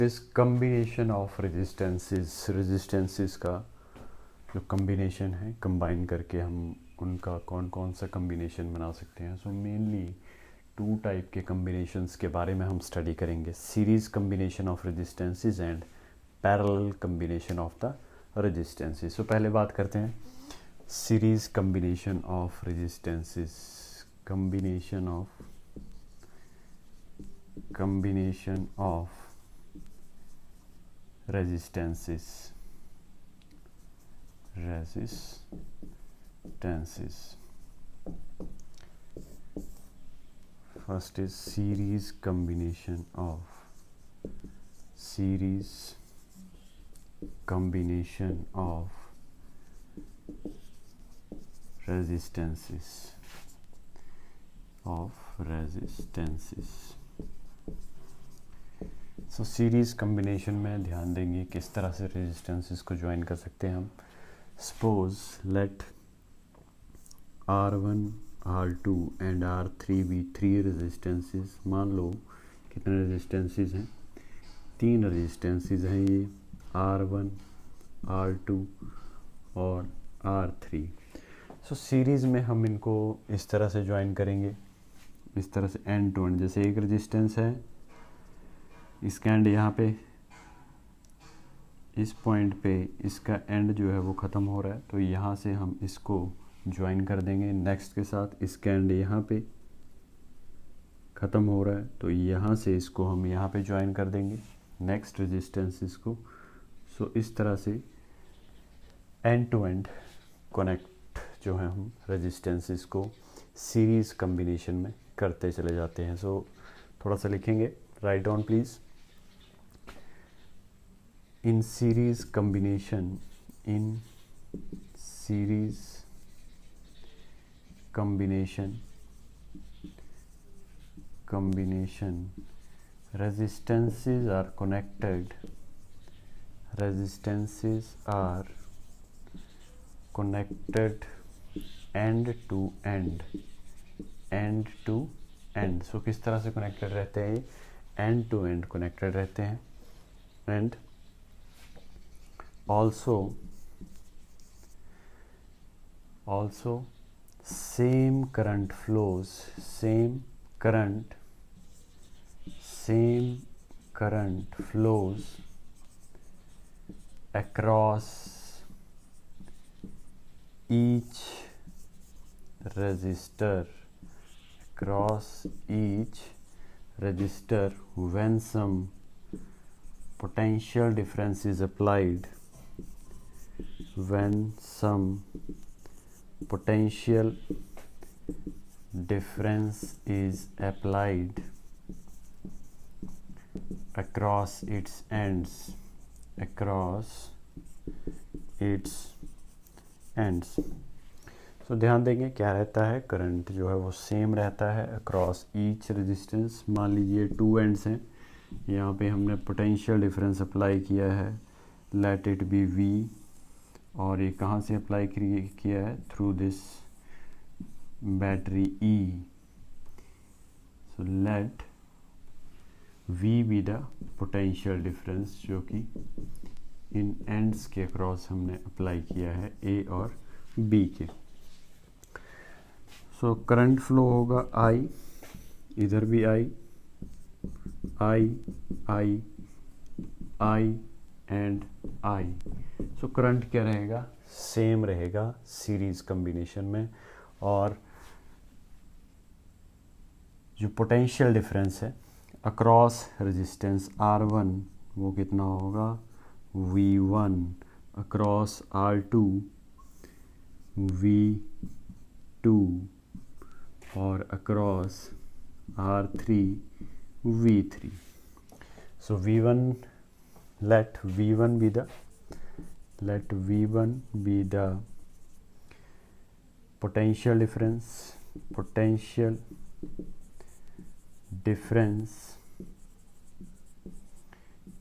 इस combination of resistances का जो कम्बिनेशन है, कंबाइन करके हम उनका कौन कौन सा कम्बिनेशन बना सकते हैं। सो मेनली टू टाइप के कम्बिनेशंस के बारे में हम स्टडी करेंगे, series combination of resistances and parallel combination of the resistances. So पहले बात करते हैं series combination of resistances, combination of resistances. First is series combination of resistances. So series combination में ध्यान देंगे किस तरह से रेजिस्टेंसेस को ज्वाइन कर सकते हैं हम। Suppose let R1, R2 and R3 भी 3 रेजिस्टेंसेस। मान लो कितने रेजिस्टेंसेस हैं, 3 रेजिस्टेंसेस हैं ये, R1, R2 और R3। सो सीरीज़ में हम इनको इस तरह से ज्वाइन करेंगे, इस तरह से एंड टू एंड। जैसे एक रेजिस्टेंस है, इसका एंड यहाँ पे, इस पॉइंट पे इसका एंड जो है वो ख़त्म हो रहा है, तो यहाँ से हम इसको ज्वाइन कर देंगे नेक्स्ट के साथ। इसका एंड यहाँ पे ख़त्म हो रहा है, तो यहाँ से इसको हम यहाँ पे ज्वाइन कर देंगे नेक्स्ट रेजिस्टेंस को। सो इस तरह से एंड टू एंड कनेक्ट जो है हम रेजिस्टेंसेस को सीरीज़ कम्बिनेशन में करते चले जाते हैं। सो थोड़ा सा लिखेंगे, write down please. In series combination resistances are connected end to end। सो किस तरह से कनेक्टेड रहते हैं, एंड टू एंड कनेक्टेड रहते हैं। And also same current flows across each resistor when some potential difference is applied, across its ends। सो ध्यान देंगे क्या रहता है, करंट जो है वो सेम रहता है अक्रॉस ईच रेजिस्टेंस। मान लीजिए 2 एंड्स हैं, यहाँ पे हमने पोटेंशियल डिफरेंस अप्लाई किया है, लेट इट बी V, और ये कहाँ से अप्लाई किया है, through this battery E। So let V be the potential difference जो कि इन एंड्स के अक्रॉस हमने अप्लाई किया है A और B के। सो करंट फ्लो होगा I, इधर भी I and I। So current क्या रहेगा, सेम रहेगा सीरीज कम्बिनेशन में। और जो पोटेंशियल डिफरेंस है अक्रॉस रेजिस्टेंस R1 वो कितना होगा, V1, अक्रॉस R2 V2 और across R3 V3। So V1, let V1 be the potential difference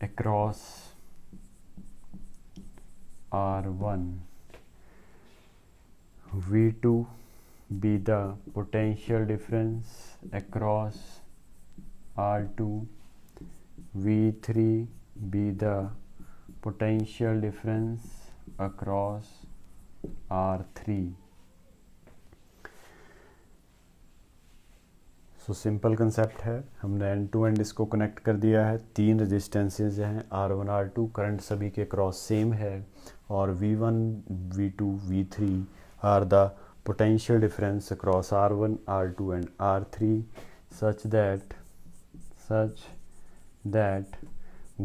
across R1, V2 be the potential difference across R2, V3 be the potential difference across R3. So simple concept है, हमने and to and इसको connect कर दिया है। तीन resistances हैं R1 R2, current सभी के क्रॉस सेम है और V1 V2 V3 are the potential difference across R1 R2 and R3 such that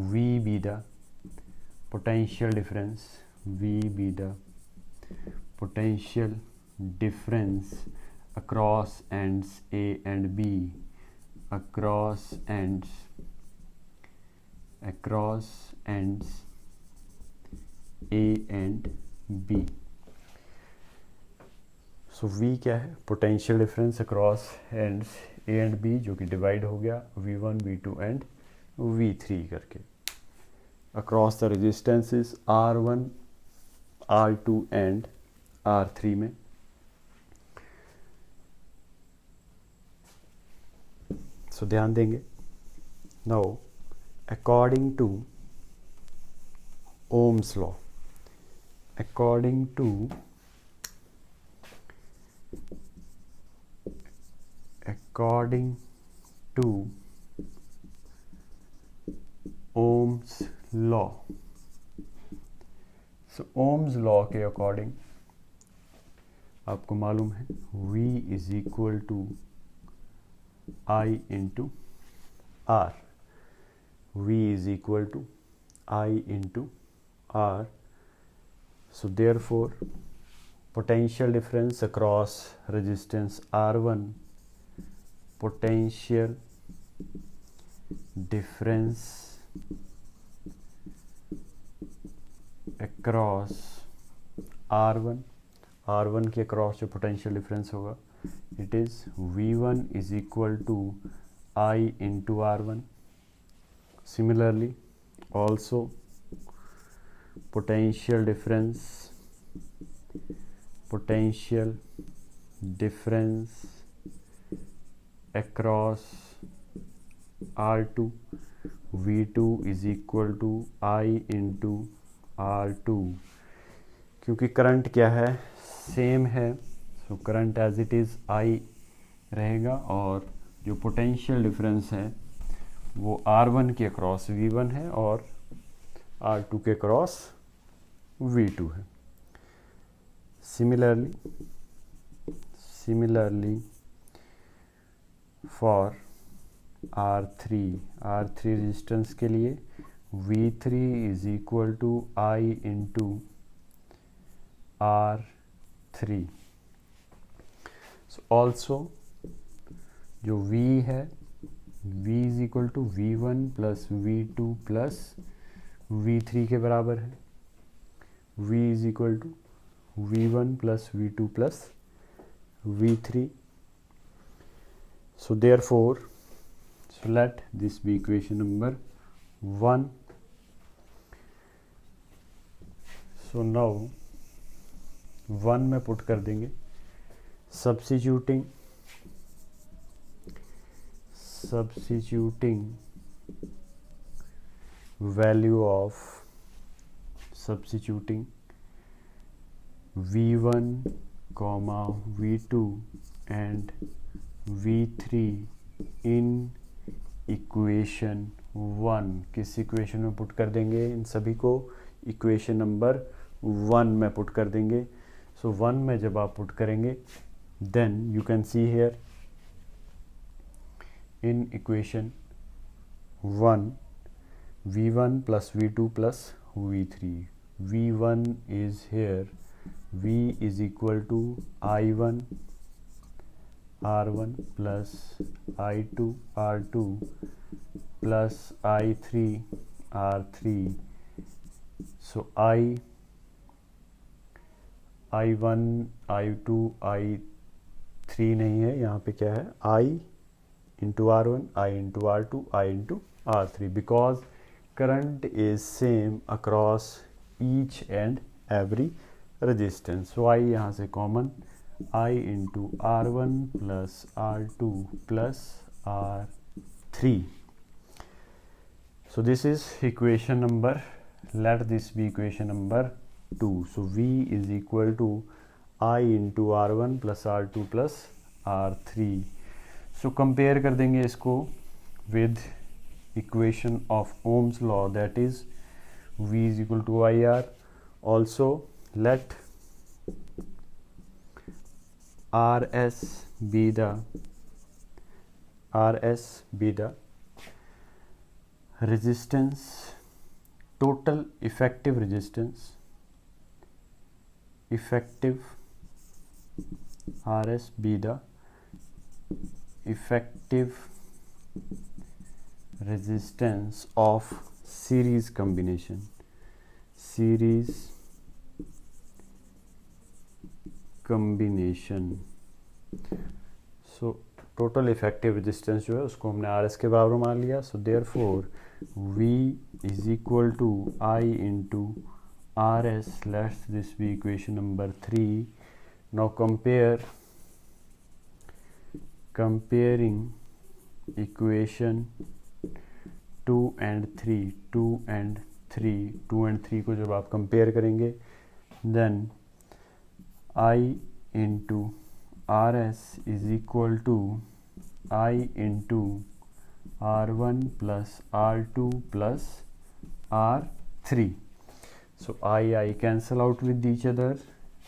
V be the potential difference across ends A and B, across ends A and B। So V क्या है? Potential difference across ends A and B, जो कि divide हो गया V1 V2 and V3 करके across the resistances R1 R2 and R3 में। So ध्यान देंगे, now according to Ohm's law, according to Ohm's law। So Ohm's law के according आपको मालूम है V is equal to I into R, V is equal to I into R। So therefore potential difference across resistance R1, potential difference across R1 के across जो potential difference होगा it is V1 is equal to I into R1। Similarly also potential difference across R2, V2 is equal to I into R2। क्योंकि current क्या है? Same है, so current as it is I रहेगा और जो potential difference है वो R1 के अक्रॉस V1 है और R2 के क्रॉस V2 है। सिमिलरली फॉर R3 रेजिस्टेंस के लिए V3 is equal to I into R3। So also जो V है V is equal to V1 plus V2 plus V3 के बराबर है। V is equal to V1 plus V2 plus V3। So therefore so let this be equation number 1। So now 1 में put कर देंगे, substituting value of substituting V1, V2 and V3 in equation 1। किस equation में put कर देंगे? इन सभी को equation number 1 में पुट कर देंगे। सो 1 में जब आप पुट करेंगे then you can see here in equation 1 V1 plus V2 plus V3। V1 is here, V is equal to I1 R1 plus I2 R2 plus I3 R3। So I1 I2 I3 नहीं है, यहाँ पे क्या है? I into R1, I into R2, I into R3 because current is same across each and every resistance। so I यहाँ से common I into R1 plus R2 plus R3। So this is equation number, let this be equation number 2. So V is equal to I into R1 plus R2 plus R3. So compare कर देंगे इसको with equation of Ohm's law, that is V is equal to IR. Also let RS be the resistance, total effective resistance, effective RS be the effective resistance of series combination. So total effective resistance जो है उसको हमने R S के बराबर मान लिया. So therefore V is equal to I into R S. Let's this be equation number 3. Now comparing equation 2 and 3 को जब आप कंपेयर करेंगे then I into RS is equal to I into R1 plus R2 plus R3. So I cancel out with each other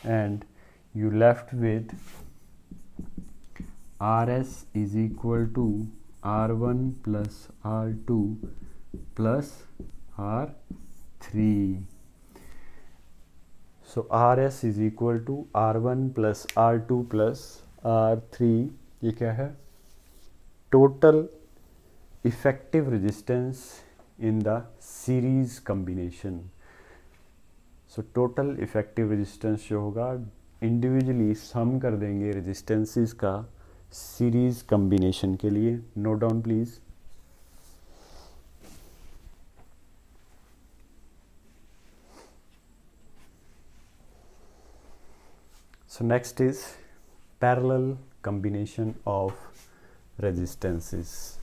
and you left with RS is equal to R1 plus R2 plus R3. So RS is equal to R1 plus R2 plus R3. ये क्या है? Total effective resistance in the series combination. So total effective resistance जो होगा individually सम कर देंगे resistances का series combination के लिए. Note down please. So next is parallel combination of resistances.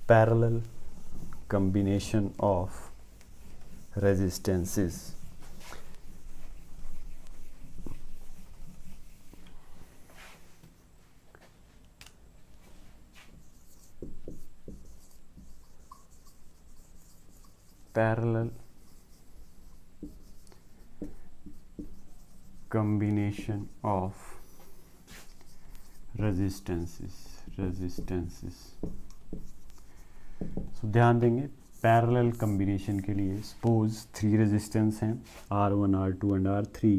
Parallel combination of resistances. Parallel combination of resistances. So ध्यान देंगे parallel combination के लिए सपोज 3 रेजिस्टेंस हैं R1, R2 एंड R3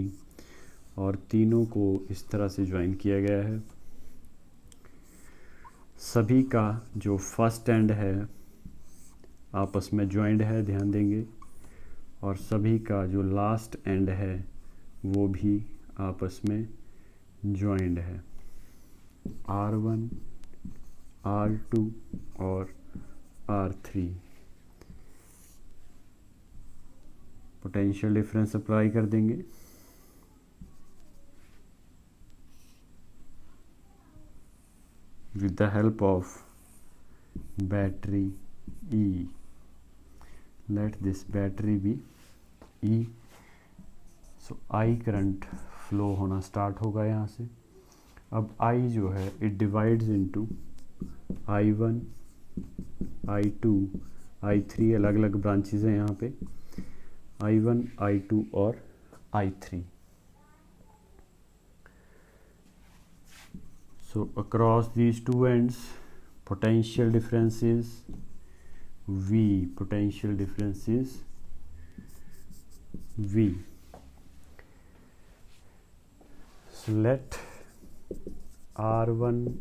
और तीनों को इस तरह से ज्वाइन किया गया है. सभी का जो फर्स्ट एंड है आपस में ज्वाइंड है, ध्यान देंगे, और सभी का जो लास्ट एंड है वो भी आपस में ज्वाइंड है. R1, R2 और R3. पोटेंशियल डिफरेंस अप्लाई कर देंगे. With the help of battery E. Let this battery be E. So I current flow होना स्टार्ट होगा यहाँ से. अब I जो है it divides into I1, I2, I3. अलग अलग ब्रांचेस हैं यहाँ पे I1, I2 और I3. So across these two ends potential difference is V. Potential difference is V. So let R1,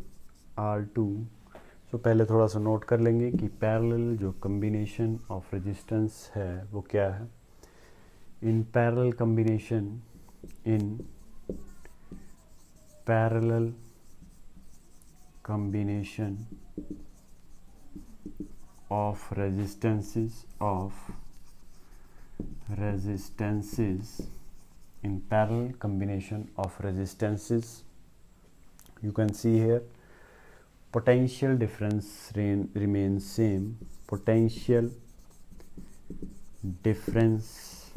R2. So पहले थोड़ा सा नोट कर लेंगे कि पैरेलल जो कम्बिनेशन ऑफ रेजिस्टेंस है वो क्या है. In parallel combination, in parallel combination of resistances in parallel combination of resistances, you can see here potential difference remains same. Potential difference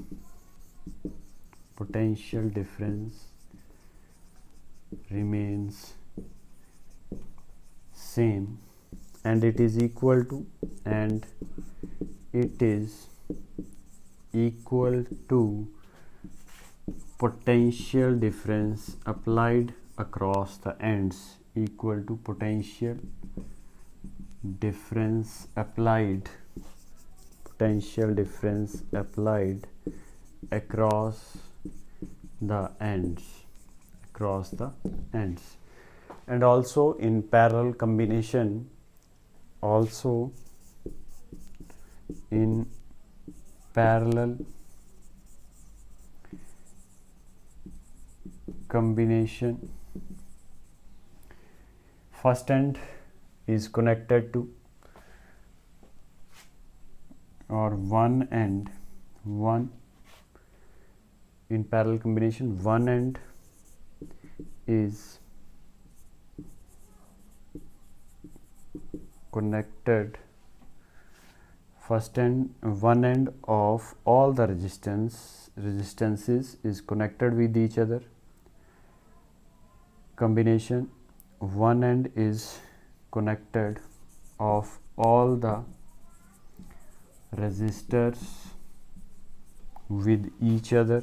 remains same, and it is equal to potential difference applied across the ends, equal to potential difference applied across the ends, and also in parallel combination, first end is connected to, or one in parallel combination, one end is connected, one end of all the resistances is connected with each other. Combination, one end is connected of all the resistors with each other,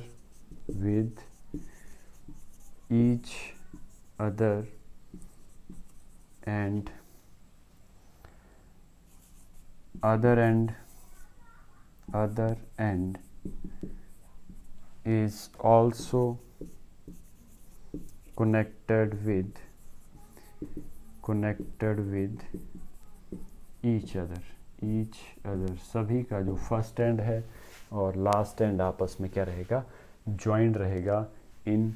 and other end is also connected with each other. सभी का जो first and है और last and आपस में क्या रहेगा, joint रहेगा इन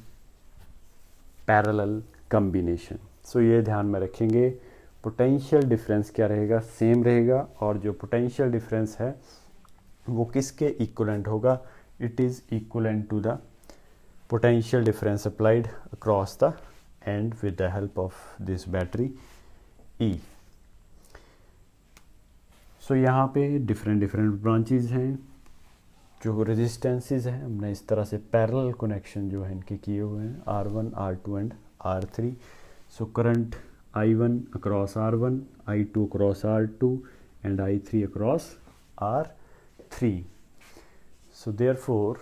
पैरेलल कम्बिनेशन. सो ये ध्यान में रखेंगे. पोटेंशियल डिफरेंस क्या रहेगा, सेम रहेगा, और जो पोटेंशियल डिफरेंस है वो किसके इक्वलेंट होगा, it is equivalent to the potential difference applied across the end with the help of this battery E. So यहाँ पे different branches हैं. जो रेजिस्टेंसेस हैं हमने इस तरह से पैरेलल कनेक्शन जो है इनके किए हुए हैं, R1, R2 and R3. So current I1 across R1, I2 across R2 and I3 across R3. So therefore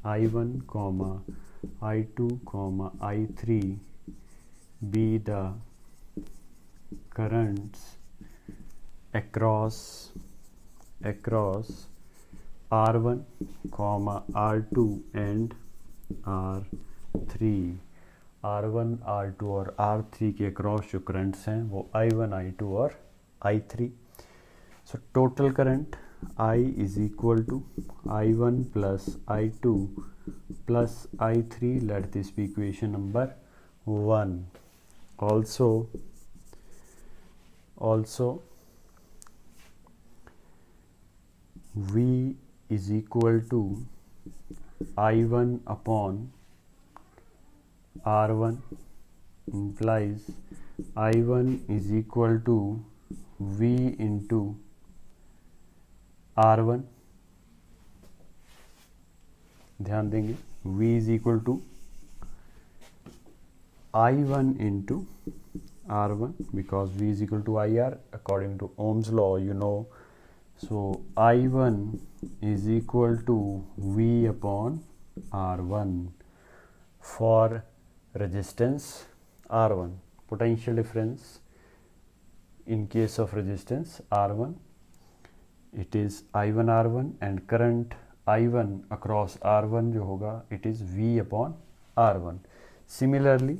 I1, I2, I3 be the currents across R1, R2 and R3. R1, R2 और R3 के across जो currents हैं वो I1, I2 और I3. So total current I is equal to I1 plus I2 plus I3. Let this be equation number 1. Also V is equal to I1 upon R1 implies I1 is equal to V into R1. ध्यान देंगे, V is equal to I1 into R1 because V is equal to IR according to Ohm's law, you know. So I1 is equal to V upon R1 for resistance R1. Potential difference in case of resistance R1, it is I1 R1, and current I1 across R1 जो होगा it is V upon R1. Similarly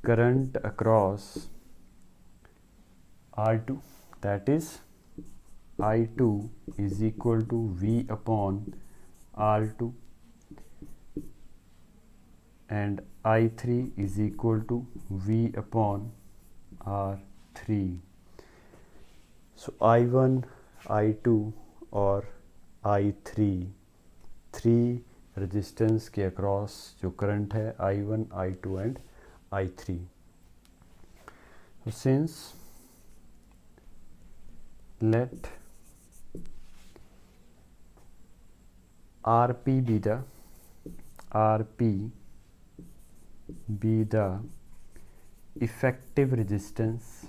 current across R2, that is I2 is equal to V upon R2 and I3 is equal to V upon R3. So I1, I2 और I3, 3 resistance के across जो current है I1, I2 and I3. So since let RP be the effective resistance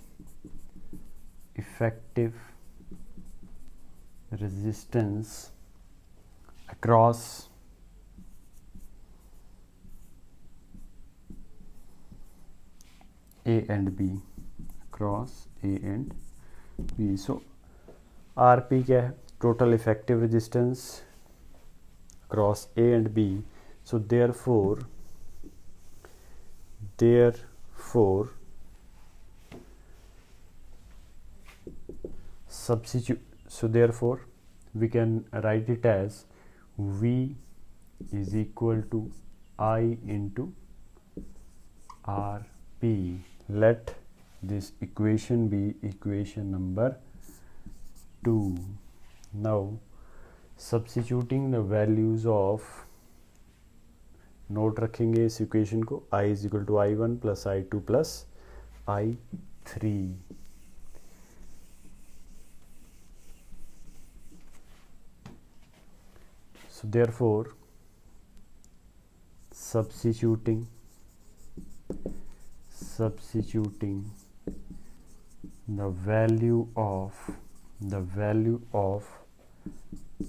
across A and B, across A and B. So RP क्या है? Total effective resistance across A and B. So therefore we can write it as V is equal to I into RP. Let this equation be equation number 2. Now substituting the values of, note रखेंगे इस equation को, I is equal to I1 plus I2 plus I3. So therefore substituting the value of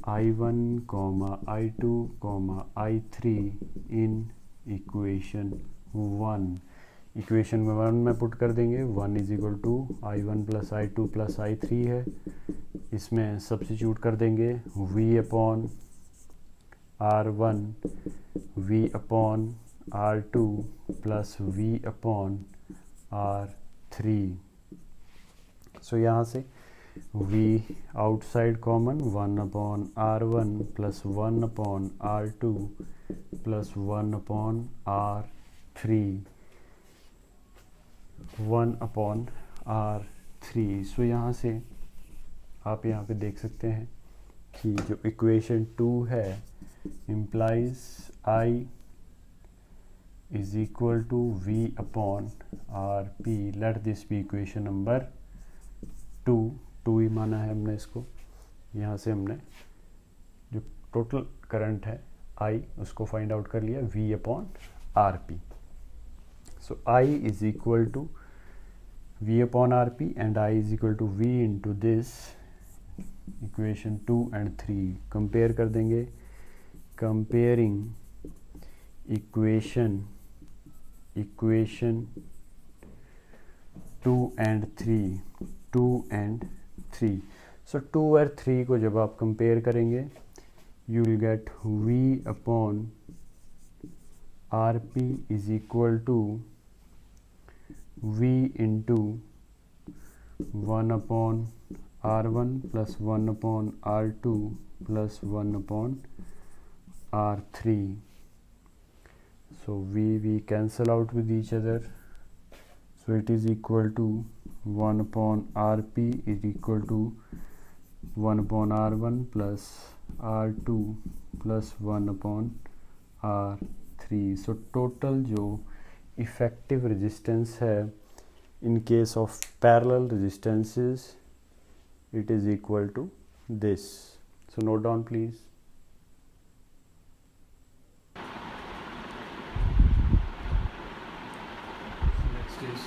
I1, I2, I3 in equation 1. Equation में 1 में put कर देंगे. 1 is equal to I1 plus I2 plus I3 है. इसमें substitute कर देंगे V upon R1, V upon R2 plus V upon R3. So यहाँ से V outside common, 1 upon R1 plus 1 upon R2 plus 1 upon R3, 1 upon R3. So यहाँ से आप यहाँ पे देख सकते हैं कि जो इक्वेशन 2 है implies I is equal to V upon RP. Let this be equation number 2 ही माना है हमने इसको. यहाँ से हमने जो टोटल करंट है I उसको फाइंड आउट कर लिया, V upon RP. So I is equal to V upon RP and I is equal to V into this equation 2 and 3. Compare कर देंगे. Comparing equation 2 and 3. सो 2 और 3 को जब आप कंपेयर करेंगे you will get V upon RP is equal to V into 1 upon R1 plus 1 upon R2 plus 1 upon R3. So we cancel out with each other. So it is equal to 1 upon RP is equal to 1 upon R1 plus R2 plus 1 upon R3. So total जो effective resistance है in case of parallel resistances, it is equal to this. So note down please. Next is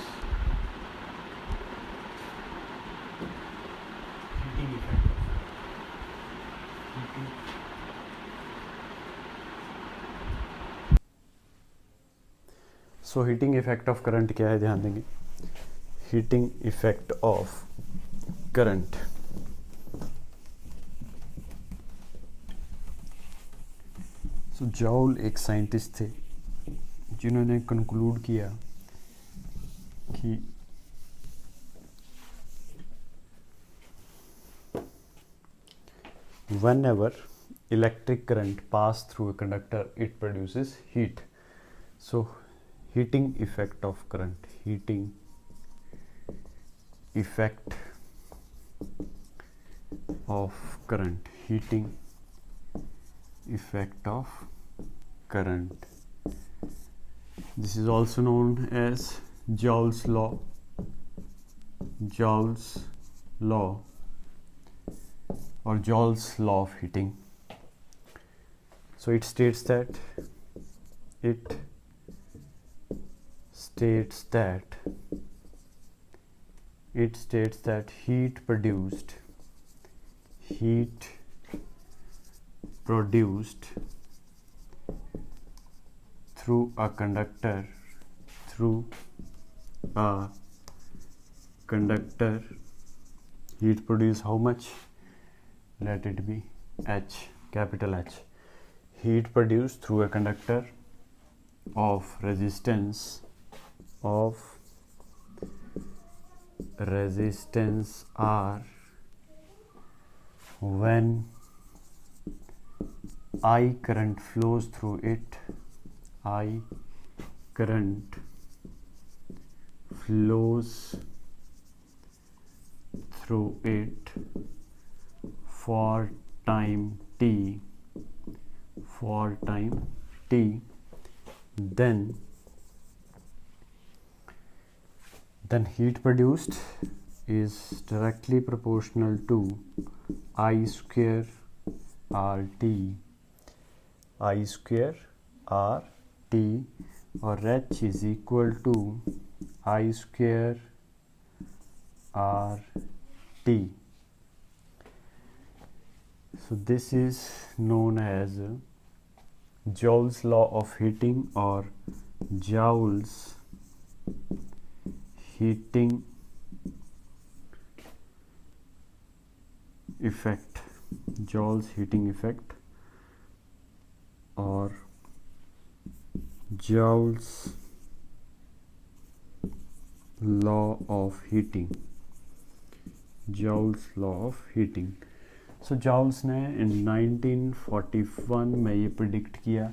heating effect. So heating effect of current क्या है, ध्यान देंगे. Heating effect of current. So जॉल एक scientist थे जिन्होंने conclude किया कि whenever electric current pass through a conductor it produces heat. So heating effect of current, heating effect of current, heating effect of current. This is also known as Joule's law. Joule's law or Joule's law of heating. So it states that heat produced through a conductor heat produce how much? Let it be H, capital H. Heat produced through a conductor of resistance R when I current flows through it. I current flows through it for time t, then heat produced is directly proportional to I square RT, or H is equal to I square RT. So this is known as Joule's law of heating or Joule's heating effect, Joule's heating effect or Joule's law of heating. Joule's law of heating. So joules ने इन 1941 में ये predict किया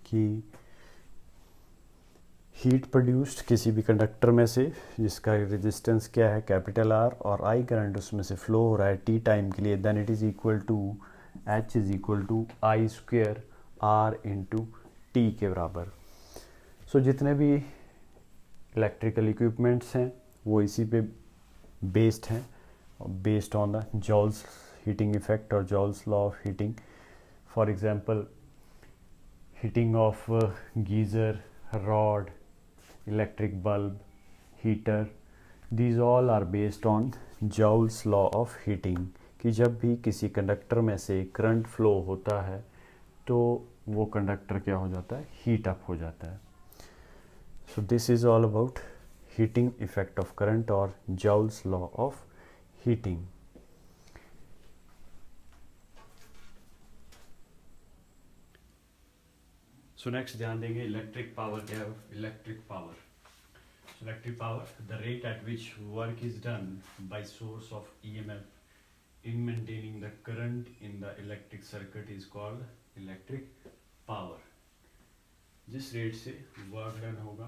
कि heat produced किसी भी conductor में से जिसका रेजिस्टेंस क्या है कैपिटल आर और आई करंट उसमें से फ्लो हो रहा है टी टाइम के लिए, then it is equal to H is equal to I square R into T के बराबर. सो जितने भी इलेक्ट्रिकल इक्विपमेंट्स हैं वो इसी पे बेस्ड हैं, based on the Joule's heating effect or Joule's law of heating. For example, heating of geyser, rod, electric bulb, heater, these all are based on Joule's law of heating. कि जब भी किसी conductor में से current flow होता है तो वो कंडक्टर क्या हो जाता है, हीट अप हो जाता है. So this is all about heating effect of current or Joule's law of heating. So next ध्यान देंगे इलेक्ट्रिक पावर क्या है. Electric power, electric power the rate at which work is done by source of EMF in maintaining the current in the electric circuit is called electric power. जिस rate से work done होगा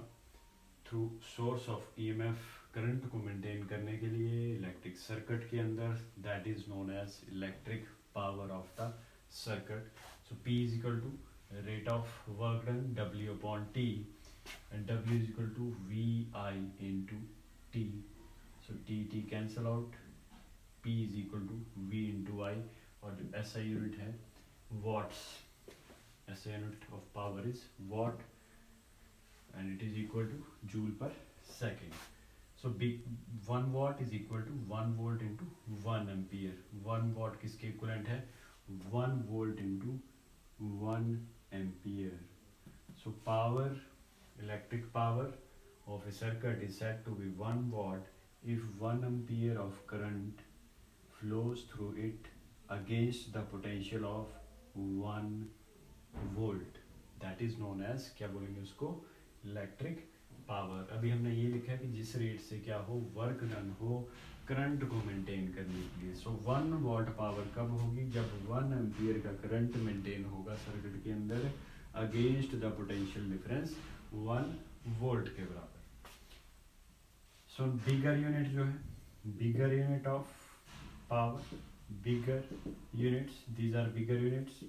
through source of EMF current को maintain करने के लिए electric circuit के अंदर, that is known as electric power of the circuit. So P is equal to rate of work done W upon T and W is equal to VI into T. So T cancel out, P is equal to V into I और जो SI unit है watts, SI unit of power is what and it is equal to joule per second. So 1 watt is equal to 1 volt into 1 ampere. 1 watt किसके equivalent है, 1 volt into 1 ampere. So power, electric power of a circuit is said to be 1 watt if 1 ampere of current flows through it against the potential of 1 volt. That is known as, क्या बोलेंगे उसको, electric power. अभी हमने ये लिखा है कि जिस रेट से क्या हो, वर्क डन हो करंट को मेंटेन करने के लिए. सो 1 वॉट पावर कब होगी, जब 1 एम्पियर का करंट मेंटेन होगा सर्किट के अंदर against the potential difference 1 volt के बराबर. सो बिगर यूनिट जो है bigger unit of power, bigger units, these are bigger units.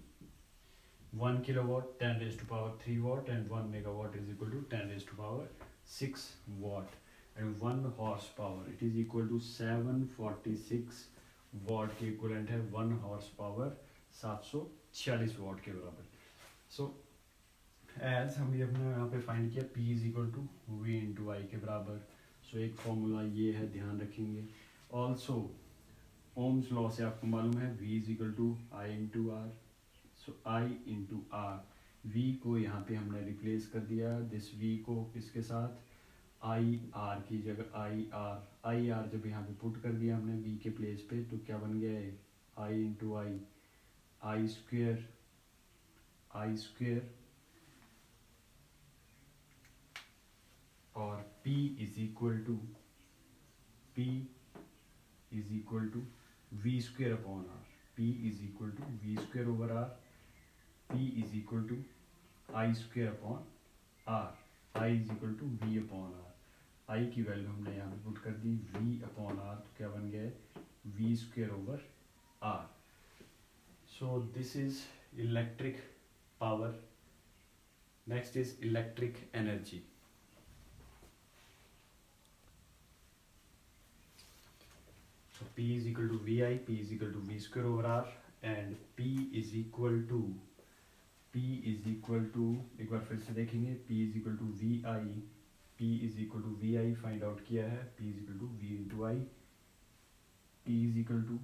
1 kilowatt 10 raised to power 3 watt, and 1 megawatt is equal to 10 raised to power 6 watt, and 1 horsepower it is equal to 746 watt के equivalent है 1 horse power 746 वाट के बराबर. So as हम ये अपना यहाँ पे find किया P is equal to V into I के बराबर. सो एक फॉर्मूला ये है, ध्यान रखेंगे. ऑल्सो ओम्स लॉ से आपको मालूम है V is equal to I into R. So I into R, V को यहाँ पे हमने रिप्लेस कर दिया, दिस V को किसके साथ, आई आर की जगह आई आर जब यहाँ पे पुट कर दिया हमने V के प्लेस पे, तो क्या बन गया है आई इंटू आई स्क्वेयर और P is equal to V square upon R. P is equal to V square over R. P is equal to I square upon R. I is equal to V upon R. I की value हमने यहाँ पे put कर दी V upon are, तो क्या बन गया है V square over R. So this is electric power. Next is electric energy. So P is equal to VI, P is equal to V square over R, and P is equal to एक बार फिर से देखेंगे, P is equal to VI find out किया है, P is equal to V into I, P is equal to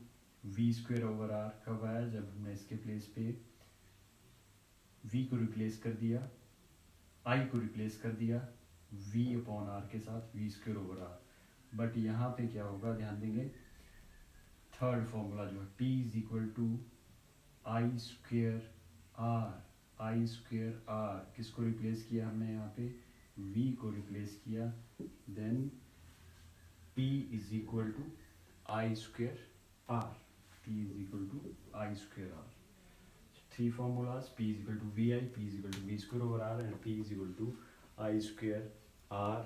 V square over R कब आया, जब हमने इसके प्लेस पे V को रिप्लेस कर दिया, I को रिप्लेस कर दिया V अपॉन R के साथ V square over R. But यहाँ पे क्या होगा, ध्यान देंगे, थर्ड फॉर्मूला जो है P is equal to I square R. किसको रिप्लेस किया हमने यहाँ पे, V को रिप्लेस किया, then P is equal to I square R. P is equal to I square R. Three formulas, P is equal to VI, P is equal to V square over R, and P is equal to I square R.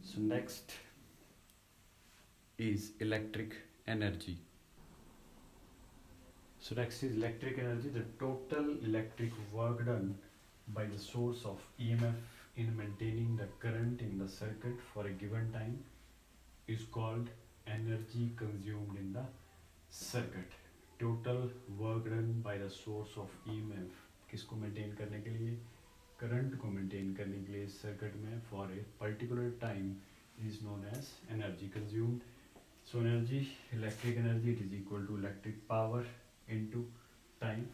So next is electric energy. So next is electric energy, the total electric work done by the source of EMF in maintaining the current in the circuit for a given time is called energy consumed in the circuit. Total work done by the source of EMF, किसको maintain करने के लिए, current को maintain करने के लिए circuit में for a particular time is known as energy consumed. So energy, electric energy, it is equal to electric power into time.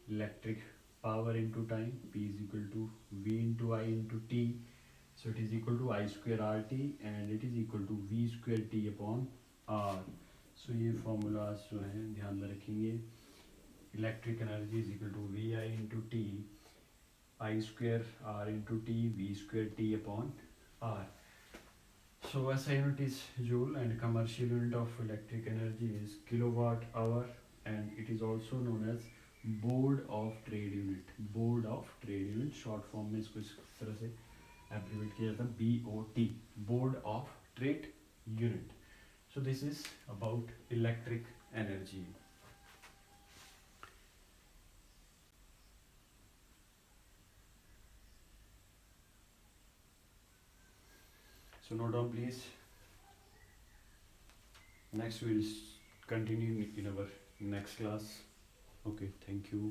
Electric power into time, P is equal to V into I into T. So it is equal to I square RT, and it is equal to V square T upon R. So ये formulas जो हैं ध्यान में रखेंगे. Electric energy is equal to VI into T, I square R into T, V square T upon R. So SI unit is joule, and commercial unit of electric energy is kilowatt hour, and it is also known as board of trade unit. Board of trade unit short form में इसको इस तरह से abbreviate किया जाता है BOT, board of trade unit. So this is about electric energy. So note down please. Next we will continue in our next class. Okay, thank you.